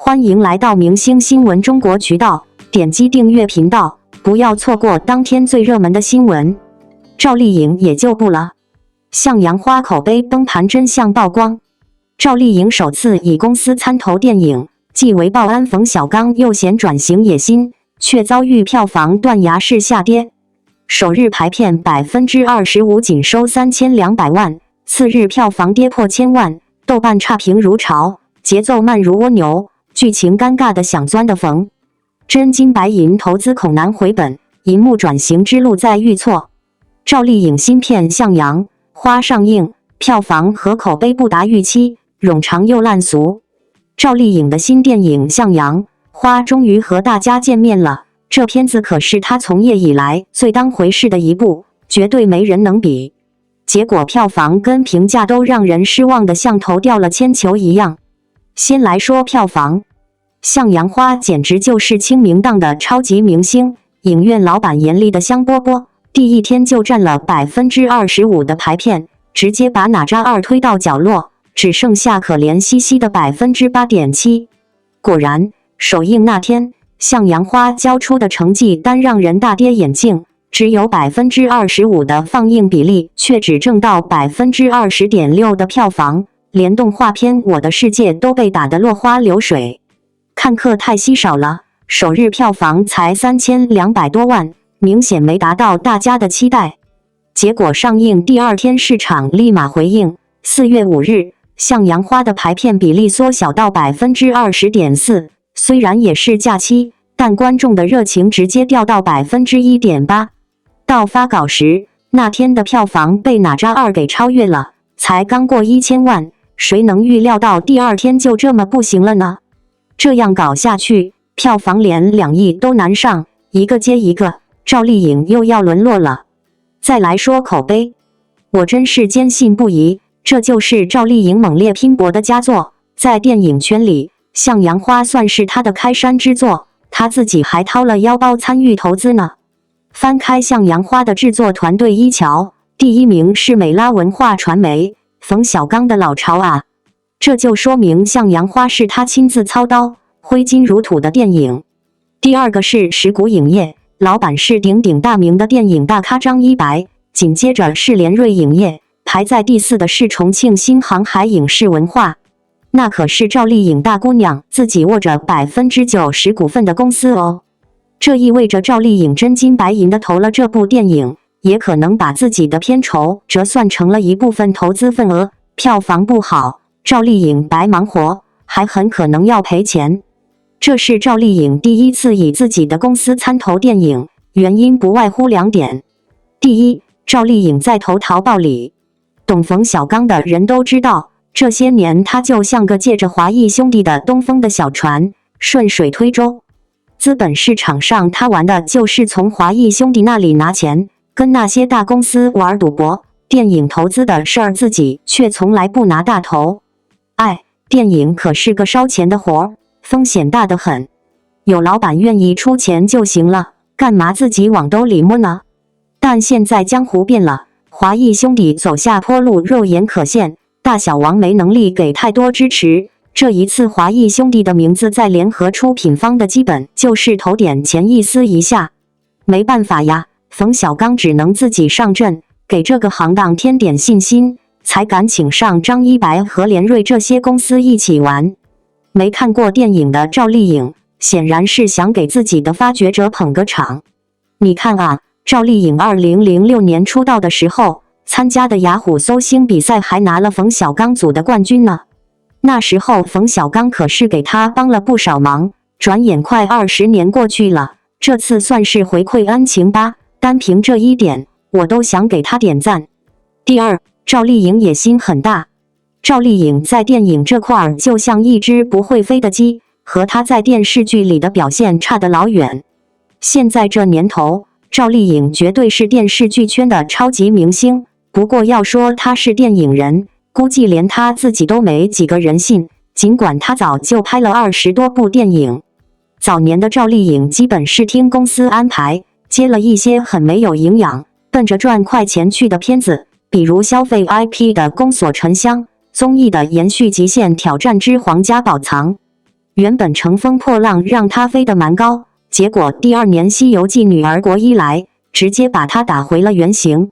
欢迎来到明星新闻中国渠道，点击订阅频道，不要错过当天最热门的新闻。赵丽颖也就不了，向阳花口碑崩盘真相曝光。赵丽颖首次以公司参投电影，继为报安冯小刚又显转型野心，却遭遇票房断崖式下跌。首日排片 25% 仅收3200万，次日票房跌破1000万，豆瓣差评如潮，节奏慢如蜗牛，剧情尴尬的想钻的缝。真金白银投资恐难回本，银幕转型之路在预挫。赵丽颖新片《向阳花》上映，票房和口碑不达预期，冗长又烂俗。赵丽颖的新电影《向阳花》终于和大家见面了，这片子可是她从业以来最当回事的一部，绝对没人能比。结果票房跟评价都让人失望的像投掉了铅球一样。先来说票房，《向阳花》简直就是清明档的超级明星，影院老板严厉的香饽饽，第一天就占了 25% 的排片，直接把哪吒2推到角落，只剩下可怜兮兮的 8.7%。果然，首映那天，《向阳花》交出的成绩单让人大跌眼镜，只有 25% 的放映比例，却只挣到 20.6% 的票房，连动画片《我的世界》都被打得落花流水。看客太稀少了，首日票房才3200多万，明显没达到大家的期待。结果上映第二天市场立马回应，4月5日，《向阳花》的排片比例缩小到 20.4%， 虽然也是假期，但观众的热情直接掉到 1.8%。到发稿时，那天的票房被哪吒2给超越了，才刚过1000万，谁能预料到第二天就这么不行了呢？这样搞下去，票房连2亿都难上，一个接一个，赵丽颖又要沦落了。再来说口碑，我真是坚信不疑，这就是赵丽颖猛烈拼搏的佳作。在电影圈里，《向阳花》算是她的开山之作，她自己还掏了腰包参与投资呢。翻开《向阳花》的制作团队一瞧，第一名是美拉文化传媒，冯小刚的老巢啊。这就说明《向阳花》是他亲自操刀，挥金如土的电影。第二个是石鼓影业，老板是鼎鼎大名的电影大咖张一白，紧接着是联瑞影业，排在第4的是重庆新航海影视文化。那可是赵丽颖大姑娘自己握着 90% 股份的公司哦。这意味着赵丽颖真金白银的投了这部电影，也可能把自己的片酬折算成了一部分投资份额。票房不好，赵丽颖白忙活，还很可能要赔钱。这是赵丽颖第一次以自己的公司参投电影，原因不外乎2点。第一，赵丽颖在投桃报李。懂冯小刚的人都知道，这些年他就像个借着华谊兄弟的东风的小船，顺水推舟。资本市场上他玩的就是从华谊兄弟那里拿钱，跟那些大公司玩赌博。电影投资的事儿自己却从来不拿大头。电影可是个烧钱的活儿，风险大得很。有老板愿意出钱就行了，干嘛自己往兜里摸呢？但现在江湖变了，华谊兄弟走下坡路肉眼可见，大小王没能力给太多支持。这一次华谊兄弟的名字在联合出品方的基本就是投点钱意思一下。没办法呀，冯小刚只能自己上阵，给这个行当添点信心，才敢请上张一白和联瑞这些公司一起玩。没看过电影的赵丽颖显然是想给自己的发掘者捧个场。你看啊，赵丽颖2006年出道的时候，参加的雅虎搜星比赛还拿了冯小刚组的冠军呢。那时候冯小刚可是给他帮了不少忙，转眼快20年过去了，这次算是回馈恩情吧，单凭这一点，我都想给他点赞。第二，赵丽颖野心很大。赵丽颖在电影这块儿就像一只不会飞的鸡，和她在电视剧里的表现差得老远。现在这年头，赵丽颖绝对是电视剧圈的超级明星，不过要说她是电影人，估计连她自己都没几个人信，尽管她早就拍了20多部电影。早年的赵丽颖基本是听公司安排，接了一些很没有营养，奔着赚快钱去的片子，比如消费 IP 的《宫锁沉香》，综艺的《延续极限挑战之皇家宝藏》。原本乘风破浪让他飞得蛮高，结果第2年《西游记》女儿国一来，直接把他打回了原形。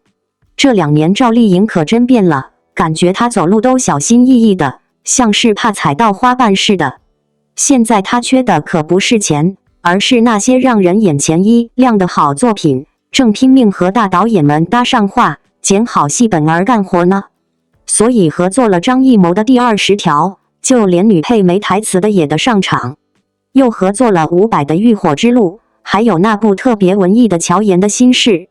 这2年赵丽颖可真变了，感觉她走路都小心翼翼的，像是怕踩到花瓣似的。现在她缺的可不是钱，而是那些让人眼前一亮的好作品，正拼命和大导演们搭上话，捡好戏本儿干活呢。所以合作了张艺谋的第20条，就连女配没台词的也得上场。又合作了伍佰的《浴火之路》，还有那部特别文艺的乔岩的心事。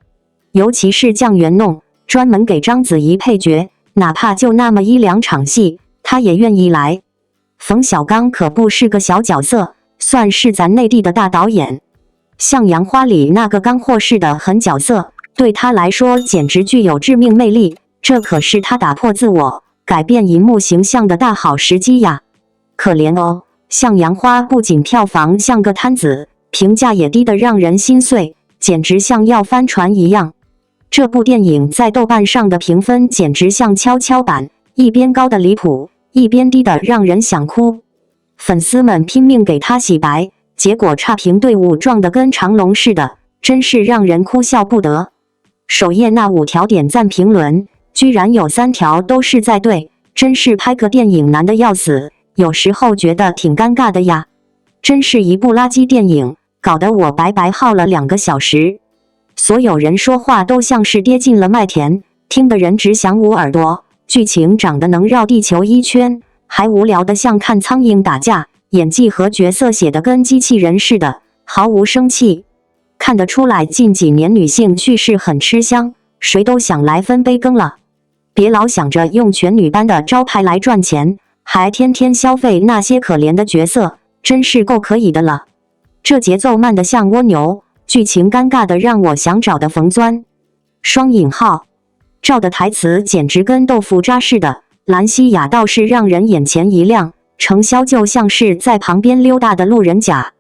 尤其是酱园弄，专门给章子怡配角，哪怕就那么1、2场戏，她也愿意来。冯小刚可不是个小角色，算是咱内地的大导演。向阳花里那个干货式的狠角色，对他来说简直具有致命魅力，这可是他打破自我、改变银幕形象的大好时机呀！可怜哦，向阳花不仅票房像个摊子，评价也低得让人心碎，简直像要翻船一样。这部电影在豆瓣上的评分简直像跷跷板，一边高的离谱，一边低的让人想哭。粉丝们拼命给他洗白，结果差评队伍撞得跟长龙似的，真是让人哭笑不得。首页那5条点赞评论，居然有3条都是在对，真是拍个电影难得要死，有时候觉得挺尴尬的呀。真是一部垃圾电影，搞得我白白耗了2个小时。所有人说话都像是跌进了麦田，听的人只想捂耳朵。剧情长得能绕地球1圈，还无聊的像看苍蝇打架，演技和角色写得跟机器人似的，毫无生气。看得出来近几年女性叙事很吃香，谁都想来分杯羹了。别老想着用全女班的招牌来赚钱，还天天消费那些可怜的角色，真是够可以的了。这节奏慢得像蜗牛，剧情尴尬的让我想找的缝钻。双引号，赵的台词简直跟豆腐渣似的，兰西亚倒是让人眼前一亮，程潇就像是在旁边溜达的路人甲。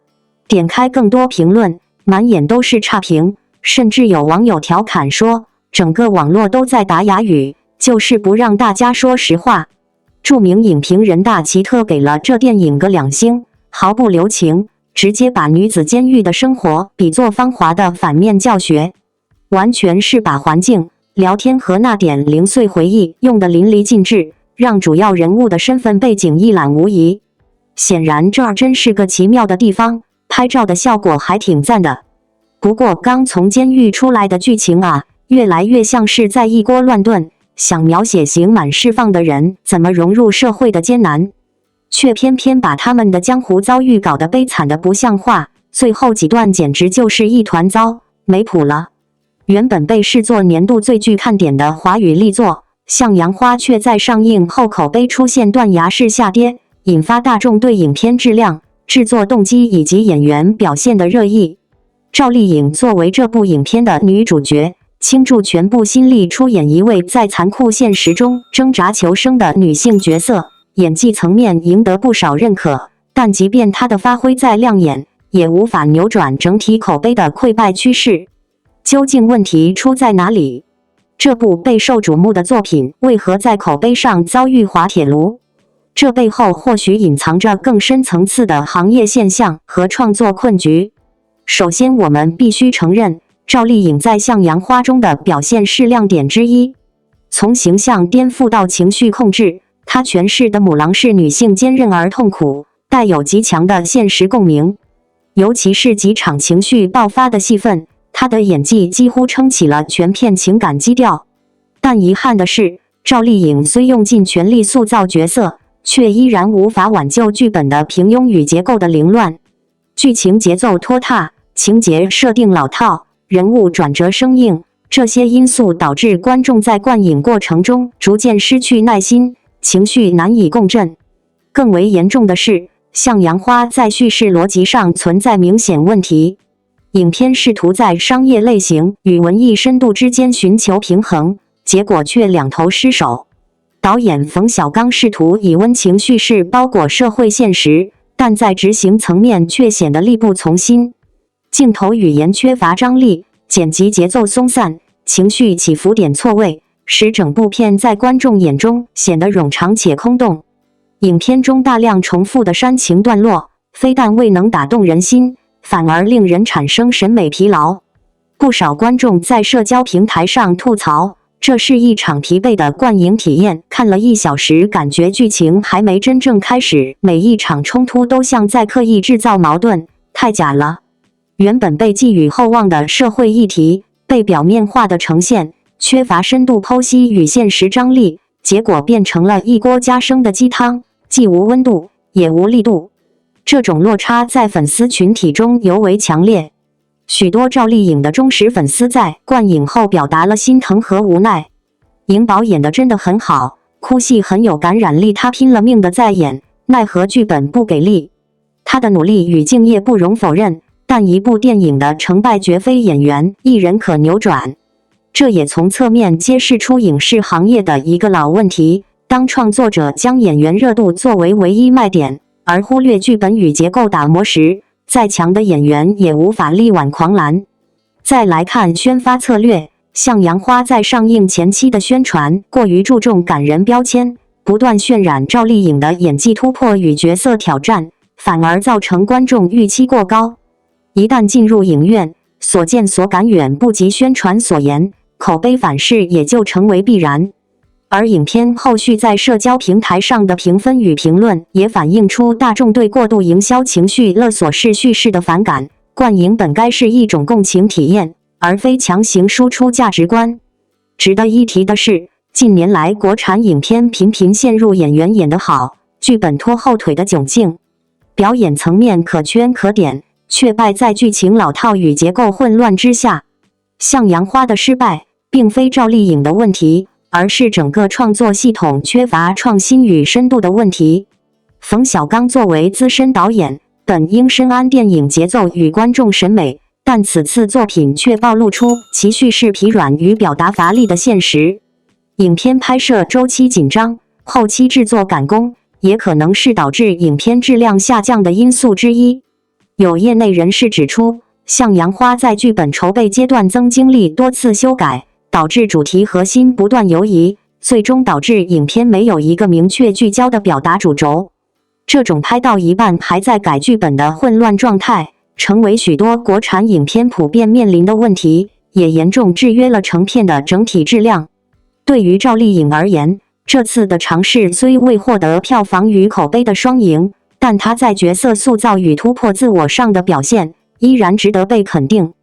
点开更多评论，满眼都是差评，甚至有网友调侃说，整个网络都在打哑语，就是不让大家说实话。著名影评人大奇特给了这电影个2星，毫不留情，直接把女子监狱的生活比作芳华的反面教学，完全是把环境、聊天和那点零碎回忆用得淋漓尽致，让主要人物的身份背景一览无遗。显然这儿真是个奇妙的地方，拍照的效果还挺赞的。不过刚从监狱出来的剧情啊，越来越像是在一锅乱炖，想描写刑满释放的人怎么融入社会的艰难，却偏偏把他们的江湖遭遇搞得悲惨的不像话，最后几段简直就是一团糟，没谱了。原本被视作年度最具看点的华语力作《向阳花》，却在上映后口碑出现断崖式下跌，引发大众对影片质量、制作动机以及演员表现的热议。赵丽颖作为这部影片的女主角，倾注全部心力出演一位在残酷现实中挣扎求生的女性角色，演技层面赢得不少认可，但即便她的发挥再亮眼，也无法扭转整体口碑的溃败趋势。究竟问题出在哪里？这部备受瞩目的作品为何在口碑上遭遇滑铁卢？这背后或许隐藏着更深层次的行业现象和创作困局。首先，我们必须承认，赵丽颖在《向阳花》中的表现是亮点之一。从形象颠覆到情绪控制，她诠释的母狼式女性坚韧而痛苦，带有极强的现实共鸣。尤其是几场情绪爆发的戏份，她的演技几乎撑起了全片情感基调。但遗憾的是，赵丽颖虽用尽全力塑造角色，却依然无法挽救剧本的平庸与结构的凌乱。剧情节奏拖沓，情节设定老套，人物转折生硬，这些因素导致观众在观影过程中逐渐失去耐心，情绪难以共振。更为严重的是，《向阳花》在叙事逻辑上存在明显问题。影片试图在商业类型与文艺深度之间寻求平衡，结果却两头失手。导演冯小刚试图以温情叙事包裹社会现实，但在执行层面却显得力不从心。镜头语言缺乏张力，剪辑节奏松散，情绪起伏点错位，使整部片在观众眼中显得冗长且空洞。影片中大量重复的煽情段落，非但未能打动人心，反而令人产生审美疲劳。不少观众在社交平台上吐槽，这是一场疲惫的观影体验，看了1小时，感觉剧情还没真正开始，每一场冲突都像在刻意制造矛盾，太假了。原本被寄予厚望的社会议题，被表面化的呈现，缺乏深度剖析与现实张力，结果变成了一锅加生的鸡汤，既无温度，也无力度。这种落差在粉丝群体中尤为强烈。许多赵丽颖的忠实粉丝在观影后表达了心疼和无奈。颖宝演得真的很好，哭戏很有感染力，她拼了命的在演，奈何剧本不给力。她的努力与敬业不容否认，但一部电影的成败绝非演员一人可扭转。这也从侧面揭示出影视行业的一个老问题：当创作者将演员热度作为唯一卖点，而忽略剧本与结构打磨时，再强的演员也无法力挽狂澜。再来看宣发策略，向阳花在上映前期的宣传过于注重感人标签，不断渲染赵丽颖的演技突破与角色挑战，反而造成观众预期过高。一旦进入影院，所见所感远不及宣传所言，口碑反噬也就成为必然。而影片后续在社交平台上的评分与评论也反映出大众对过度营销情绪勒索式叙事的反感。观影本该是一种共情体验，而非强行输出价值观。值得一提的是，近年来国产影片频频陷入演员演得好，剧本拖后腿的窘境，表演层面可圈可点，却败在剧情老套与结构混乱之下。向阳花的失败并非赵丽颖的问题，而是整个创作系统缺乏创新与深度的问题。冯小刚作为资深导演，本应深谙电影节奏与观众审美，但此次作品却暴露出其叙事疲软与表达乏力的现实。影片拍摄周期紧张，后期制作赶工，也可能是导致影片质量下降的因素之一。有业内人士指出，向阳花在剧本筹备阶段曾经历多次修改，导致主题核心不断游移，最终导致影片没有一个明确聚焦的表达主轴。这种拍到一半还在改剧本的混乱状态，成为许多国产影片普遍面临的问题，也严重制约了成片的整体质量。对于赵丽颖而言，这次的尝试虽未获得票房与口碑的双赢，但她在角色塑造与突破自我上的表现依然值得被肯定。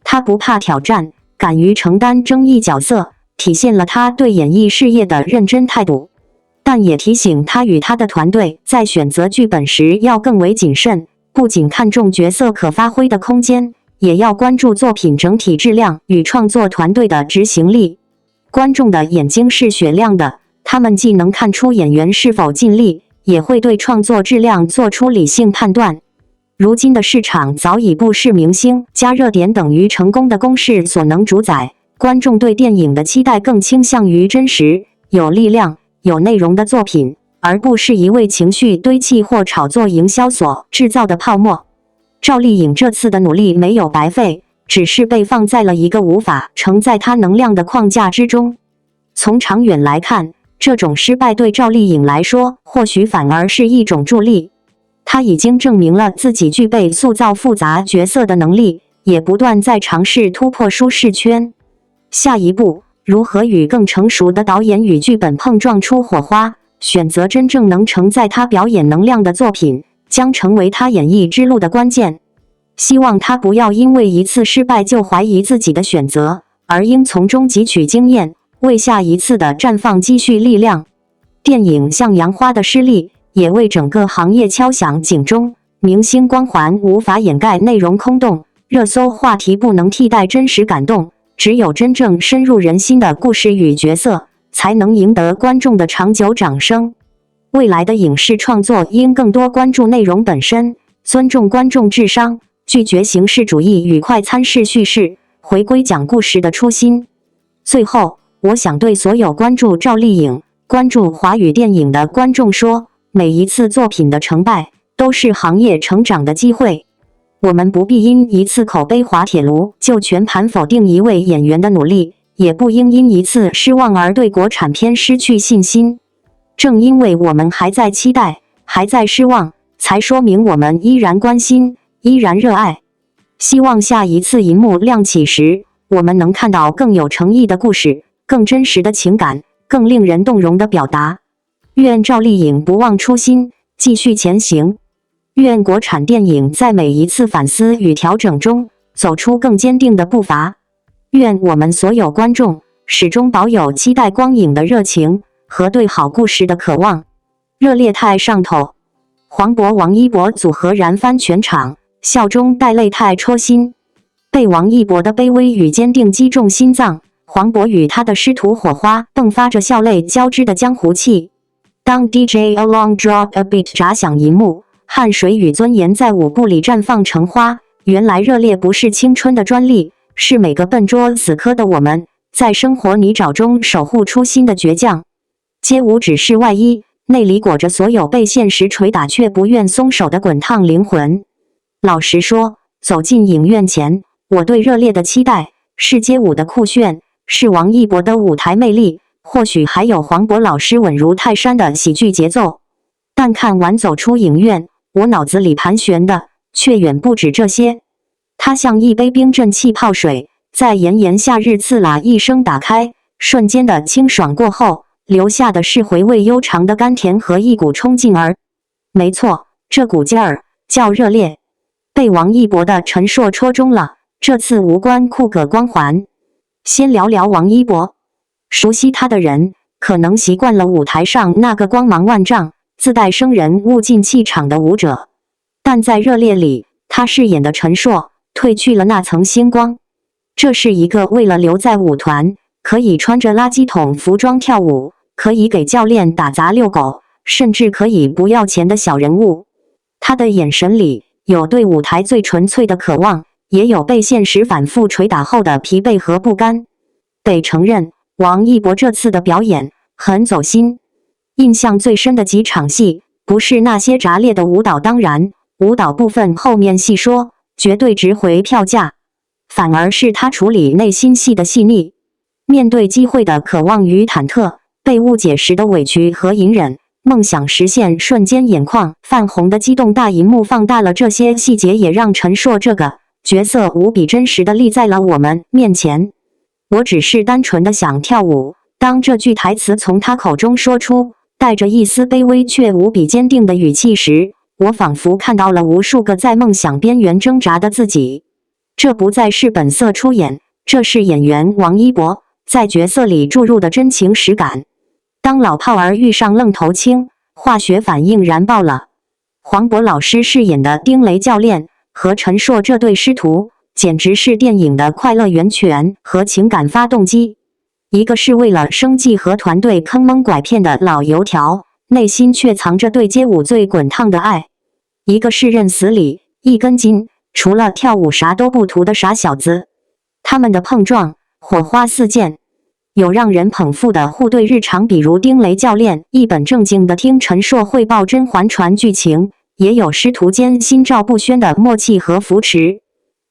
她不怕挑战，敢于承担争议角色，体现了她对演艺事业的认真态度。但也提醒他与他的团队在选择剧本时要更为谨慎，不仅看重角色可发挥的空间，也要关注作品整体质量与创作团队的执行力。观众的眼睛是雪亮的，他们既能看出演员是否尽力，也会对创作质量做出理性判断。如今的市场早已不是明星加热点等于成功的公式所能主宰，观众对电影的期待更倾向于真实、有力量、有内容的作品，而不是一味情绪堆砌或炒作营销所制造的泡沫。赵丽颖这次的努力没有白费，只是被放在了一个无法承载她能量的框架之中。从长远来看，这种失败对赵丽颖来说，或许反而是一种助力。她已经证明了自己具备塑造复杂角色的能力，也不断在尝试突破舒适圈。下一步，如何与更成熟的导演与剧本碰撞出火花，选择真正能承载他表演能量的作品，将成为他演艺之路的关键。希望他不要因为一次失败就怀疑自己的选择，而应从中汲取经验，为下一次的绽放积蓄力量。电影《向阳花》的失利，也为整个行业敲响警钟。明星光环无法掩盖内容空洞，热搜话题不能替代真实感动。只有真正深入人心的故事与角色，才能赢得观众的长久掌声。未来的影视创作应更多关注内容本身，尊重观众智商，拒绝形式主义与快餐式叙事，回归讲故事的初心。最后，我想对所有关注赵丽颖、关注华语电影的观众说，每一次作品的成败，都是行业成长的机会。我们不必因一次口碑滑铁卢就全盘否定一位演员的努力，也不应因一次失望而对国产片失去信心。正因为我们还在期待，还在失望，才说明我们依然关心，依然热爱。希望下一次荧幕亮起时，我们能看到更有诚意的故事，更真实的情感，更令人动容的表达。愿赵丽颖不忘初心，继续前行。愿国产电影在每一次反思与调整中，走出更坚定的步伐。愿我们所有观众始终保有期待光影的热情和对好故事的渴望。热烈太上头，黄渤王一博组合燃翻全场，笑中带泪太戳心。被王一博的卑微与坚定击中心脏，黄渤与他的师徒火花迸发着笑泪交织的江湖气。当 DJ Along Drop a Beat 炸响银幕，汗水与尊严在舞步里绽放成花。原来热烈不是青春的专利，是每个笨拙死磕的我们在生活泥沼中守护初心的倔强。街舞只是外衣，内里裹着所有被现实捶打却不愿松手的滚烫灵魂。老实说，走进影院前，我对热烈的期待是街舞的酷炫，是王一博的舞台魅力，或许还有黄渤老师稳如泰山的喜剧节奏。但看完走出影院，我脑子里盘旋的却远不止这些。它像一杯冰镇气泡水，在炎炎夏日刺啦一声打开，瞬间的清爽过后，留下的是回味悠长的甘甜和一股冲劲儿。没错，这股劲儿叫热烈。被王一博的陈硕戳中了，这次无关酷哥光环。先聊聊王一博，熟悉他的人可能习惯了舞台上那个光芒万丈、自带生人勿近气场的舞者，但在热烈里，他饰演的陈硕褪去了那层星光。这是一个为了留在舞团，可以穿着垃圾桶服装跳舞，可以给教练打杂遛狗，甚至可以不要钱的小人物。他的眼神里有对舞台最纯粹的渴望，也有被现实反复捶打后的疲惫和不甘。得承认，王一博这次的表演很走心。印象最深的几场戏，不是那些炸裂的舞蹈，当然，舞蹈部分后面细说，绝对值回票价。反而是他处理内心戏的细腻，面对机会的渴望与忐忑，被误解时的委屈和隐忍，梦想实现瞬间眼眶泛红的激动。大荧幕放大了这些细节，也让陈硕这个角色无比真实地立在了我们面前。我只是单纯的想跳舞，当这句台词从他口中说出，带着一丝卑微却无比坚定的语气时，我仿佛看到了无数个在梦想边缘挣扎的自己。这不再是本色出演，这是演员王一博在角色里注入的真情实感。当老炮儿遇上愣头青，化学反应燃爆了。黄渤老师饰演的丁雷教练和陈硕这对师徒，简直是电影的快乐源泉和情感发动机。一个是为了生计和团队坑蒙拐骗的老油条，内心却藏着对街舞最滚烫的爱；一个是认死理、一根筋，除了跳舞啥都不图的傻小子。他们的碰撞，火花四溅，有让人捧腹的互怼日常，比如丁雷教练一本正经地听陈硕汇报《甄嬛传》剧情，也有师徒间心照不宣的默契和扶持。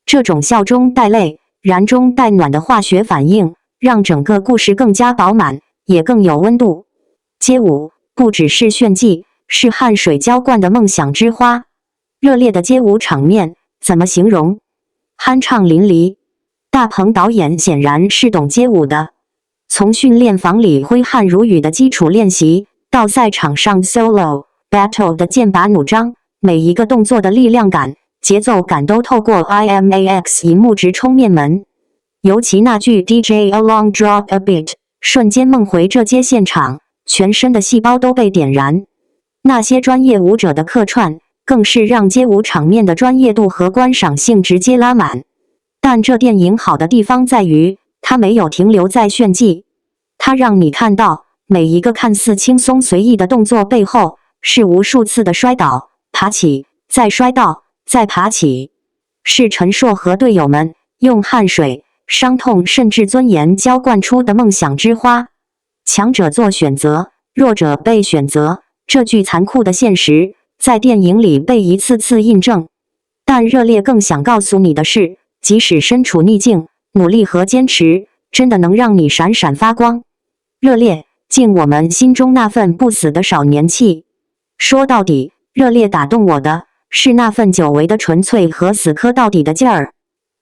这种笑中带泪、燃中带暖的化学反应，让整个故事更加饱满，也更有温度。街舞不只是炫技，是汗水浇灌的梦想之花。热烈的街舞场面怎么形容？酣畅淋漓。大鹏导演显然是懂街舞的，从训练房里挥汗如雨的基础练习，到赛场上 solo battle 的剑拔弩张，每一个动作的力量感、节奏感都透过 IMAX 银幕直冲面门。尤其那句 DJ Along Drop a Beat， 瞬间梦回这街现场，全身的细胞都被点燃。那些专业舞者的客串，更是让街舞场面的专业度和观赏性直接拉满。但这电影好的地方在于，它没有停留在炫技，它让你看到每一个看似轻松随意的动作背后，是无数次的摔倒、爬起，再摔倒，再爬起。是陈硕和队友们用汗水、伤痛甚至尊严浇灌出的梦想之花。强者做选择，弱者被选择，这句残酷的现实在电影里被一次次印证。但热烈更想告诉你的是，即使身处逆境，努力和坚持真的能让你闪闪发光。热烈，敬我们心中那份不死的少年气。说到底，热烈打动我的是那份久违的纯粹和死磕到底的劲儿。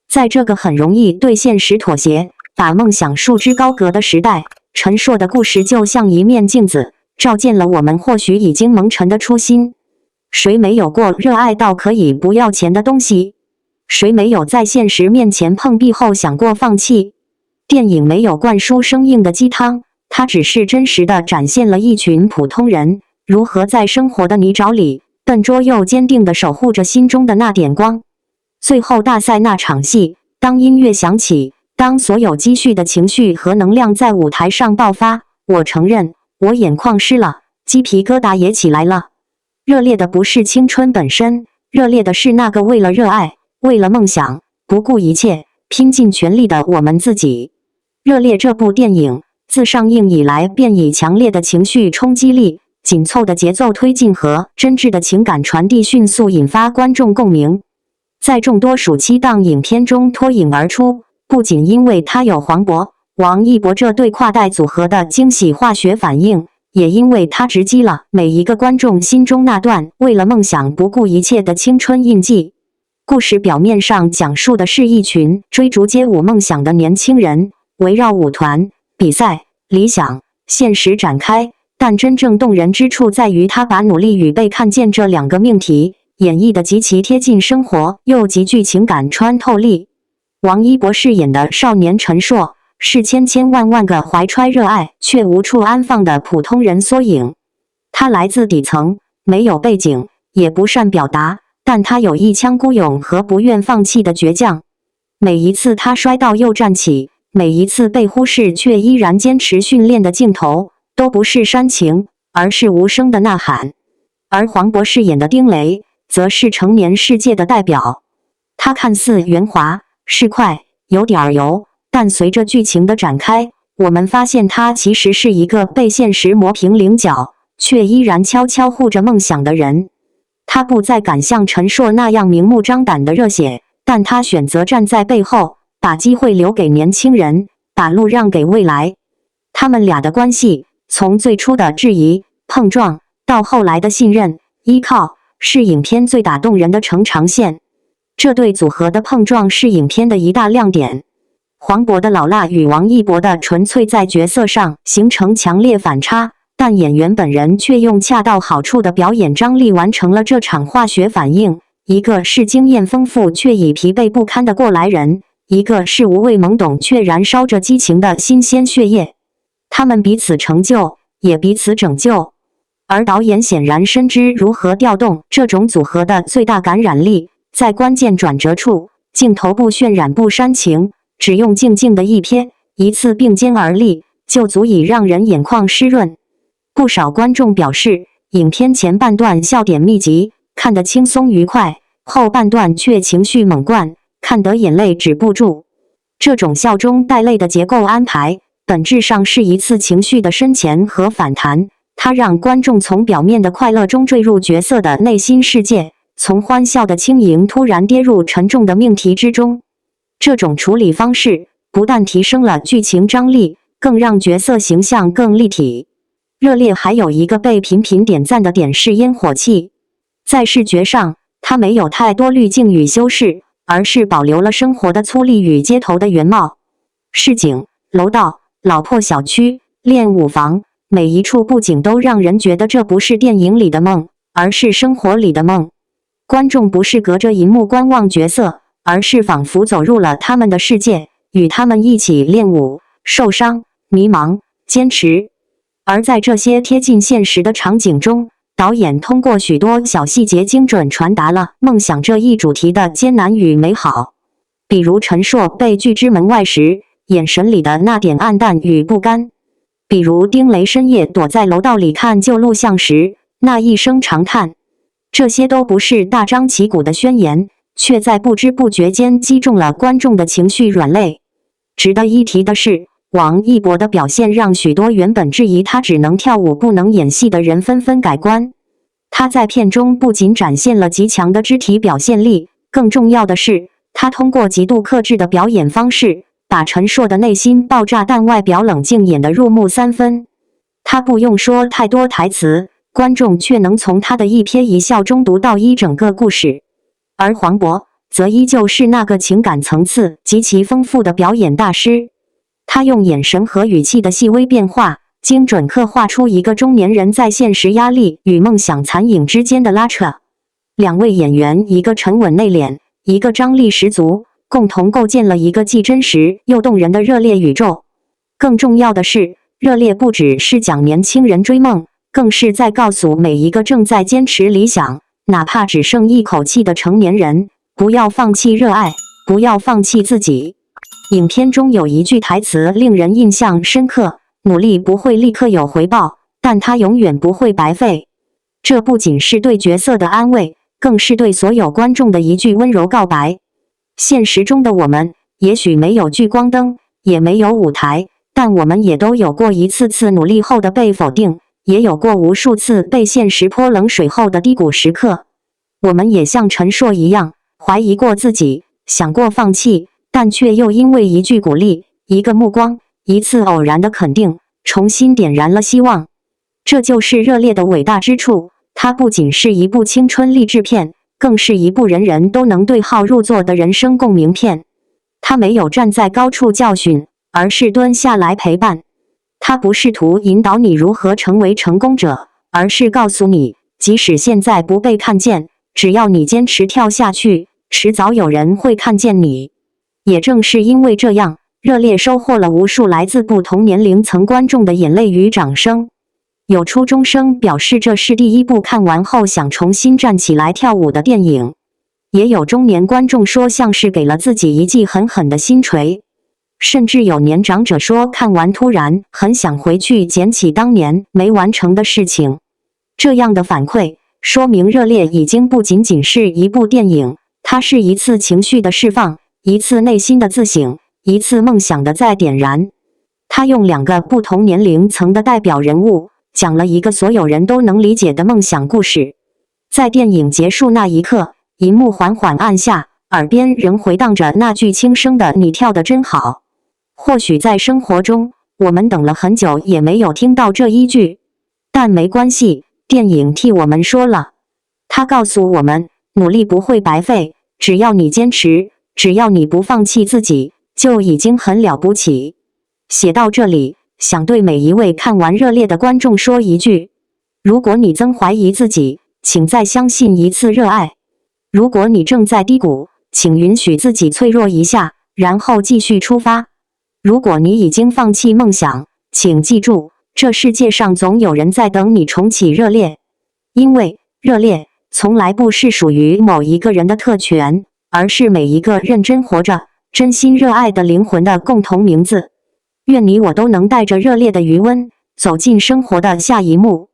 在这个很容易对现实妥协，把梦想束之高阁的时代，陈硕的故事就像一面镜子，照见了我们或许已经蒙尘的初心。谁没有过热爱到可以不要钱的东西？谁没有在现实面前碰壁后想过放弃？电影没有灌输生硬的鸡汤，它只是真实地展现了一群普通人如何在生活的泥沼里笨拙又坚定地守护着心中的那点光。最后大赛那场戏，当音乐响起，当所有积蓄的情绪和能量在舞台上爆发，我承认我眼眶湿了，鸡皮疙瘩也起来了。热烈的不是青春本身，热烈的是那个为了热爱，为了梦想，不顾一切，拼尽全力的我们自己。热烈这部电影自上映以来便以强烈的情绪冲击力、紧凑的节奏推进和真挚的情感传递迅速引发观众共鸣，在众多暑期档影片中脱颖而出。不仅因为它有黄渤、王一博这对跨代组合的惊喜化学反应，也因为它直击了每一个观众心中那段为了梦想不顾一切的青春印记。故事表面上讲述的是一群追逐街舞梦想的年轻人，围绕舞团、比赛、理想、现实展开，但真正动人之处在于他把努力与被看见这两个命题演绎得极其贴近生活，又极具情感穿透力。王一博饰演的少年陈硕，是千千万万个怀揣热爱却无处安放的普通人缩影。他来自底层，没有背景，也不善表达，但他有一腔孤勇和不愿放弃的倔强。每一次他摔倒又站起，每一次被忽视却依然坚持训练的镜头，都不是煽情，而是无声的呐喊。而黄渤饰演的丁雷，则是成年世界的代表。他看似圆滑、市侩，有点油，但随着剧情的展开，我们发现他其实是一个被现实磨平棱角，却依然悄悄护着梦想的人。他不再敢像陈硕那样明目张胆的热血，但他选择站在背后，把机会留给年轻人，把路让给未来。他们俩的关系，从最初的质疑、碰撞，到后来的信任、依靠，是影片最打动人的成长线。这对组合的碰撞是影片的一大亮点。黄渤的老辣与王一博的纯粹在角色上形成强烈反差，但演员本人却用恰到好处的表演张力完成了这场化学反应。一个是经验丰富却已疲惫不堪的过来人，一个是无畏懵懂却燃烧着激情的新鲜血液。他们彼此成就，也彼此拯救。而导演显然深知如何调动这种组合的最大感染力，在关键转折处，镜头不渲染不煽情，只用静静的一瞥，一次并肩而立，就足以让人眼眶湿润。不少观众表示，影片前半段笑点密集，看得轻松愉快，后半段却情绪猛灌，看得眼泪止不住。这种笑中带泪的结构安排，本质上是一次情绪的深潜和反弹，它让观众从表面的快乐中坠入角色的内心世界，从欢笑的轻盈突然跌入沉重的命题之中。这种处理方式不但提升了剧情张力，更让角色形象更立体。热烈还有一个被频频点赞的点是烟火气。在视觉上，它没有太多滤镜与修饰，而是保留了生活的粗粝与街头的原貌。市井、楼道、老破小区、练舞房，每一处布景都让人觉得这不是电影里的梦，而是生活里的梦。观众不是隔着银幕观望角色，而是仿佛走入了他们的世界，与他们一起练舞、受伤、迷茫、坚持。而在这些贴近现实的场景中，导演通过许多小细节精准传达了梦想这一主题的艰难与美好。比如陈硕被拒之门外时，眼神里的那点黯淡与不甘；比如丁雷深夜躲在楼道里看旧录像时，那一声长叹。这些都不是大张旗鼓的宣言，却在不知不觉间击中了观众的情绪软肋。值得一提的是，王一博的表现让许多原本质疑他只能跳舞不能演戏的人纷纷改观。他在片中不仅展现了极强的肢体表现力，更重要的是，他通过极度克制的表演方式，把陈硕的内心爆炸但外表冷静演得入木三分。他不用说太多台词，观众却能从他的一瞥一笑中读到一整个故事。而黄渤则依旧是那个情感层次极其丰富的表演大师，他用眼神和语气的细微变化，精准刻画出一个中年人在现实压力与梦想残影之间的拉扯。两位演员，一个沉稳内敛，一个张力十足，共同构建了一个既真实又动人的热烈宇宙。更重要的是，热烈不只是讲年轻人追梦，更是在告诉每一个正在坚持理想，哪怕只剩一口气的成年人，不要放弃热爱，不要放弃自己。影片中有一句台词令人印象深刻：努力不会立刻有回报，但它永远不会白费。这不仅是对角色的安慰，更是对所有观众的一句温柔告白。现实中的我们，也许没有聚光灯，也没有舞台，但我们也都有过一次次努力后的被否定，也有过无数次被现实泼冷水后的低谷时刻。我们也像陈硕一样，怀疑过自己，想过放弃，但却又因为一句鼓励，一个目光，一次偶然的肯定，重新点燃了希望。这就是热烈的伟大之处，它不仅是一部青春励志片，更是一部人人都能对号入座的人生共鸣片。它没有站在高处教训，而是蹲下来陪伴。它不试图引导你如何成为成功者，而是告诉你，即使现在不被看见，只要你坚持跳下去，迟早有人会看见你。也正是因为这样，热烈收获了无数来自不同年龄层观众的眼泪与掌声。有初中生表示这是第一部看完后想重新站起来跳舞的电影，也有中年观众说像是给了自己一记狠狠的心锤，甚至有年长者说看完突然很想回去捡起当年没完成的事情。这样的反馈说明热烈已经不仅仅是一部电影，它是一次情绪的释放，一次内心的自省，一次梦想的再点燃。他用两个不同年龄层的代表人物，讲了一个所有人都能理解的梦想故事。在电影结束那一刻，银幕缓缓暗下，耳边仍回荡着那句轻声的“你跳得真好”。或许在生活中，我们等了很久也没有听到这一句，但没关系，电影替我们说了。它告诉我们，努力不会白费，只要你坚持，只要你不放弃自己，就已经很了不起。写到这里，想对每一位看完热烈的观众说一句：如果你曾怀疑自己，请再相信一次热爱；如果你正在低谷，请允许自己脆弱一下，然后继续出发；如果你已经放弃梦想，请记住，这世界上总有人在等你重启热烈。因为热烈从来不是属于某一个人的特权，而是每一个认真活着、真心热爱的灵魂的共同名字。愿你我都能带着热烈的余温，走进生活的下一幕，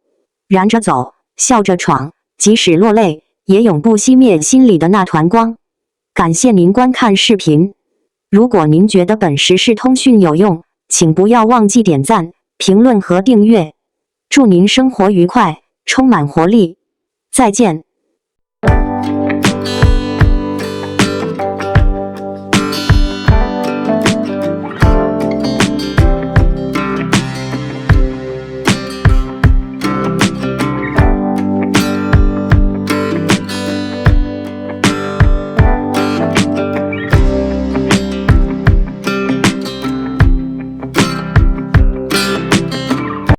燃着走，笑着闯，即使落泪，也永不熄灭心里的那团光。感谢您观看视频。如果您觉得本时事通讯有用，请不要忘记点赞、评论和订阅。祝您生活愉快，充满活力。再见。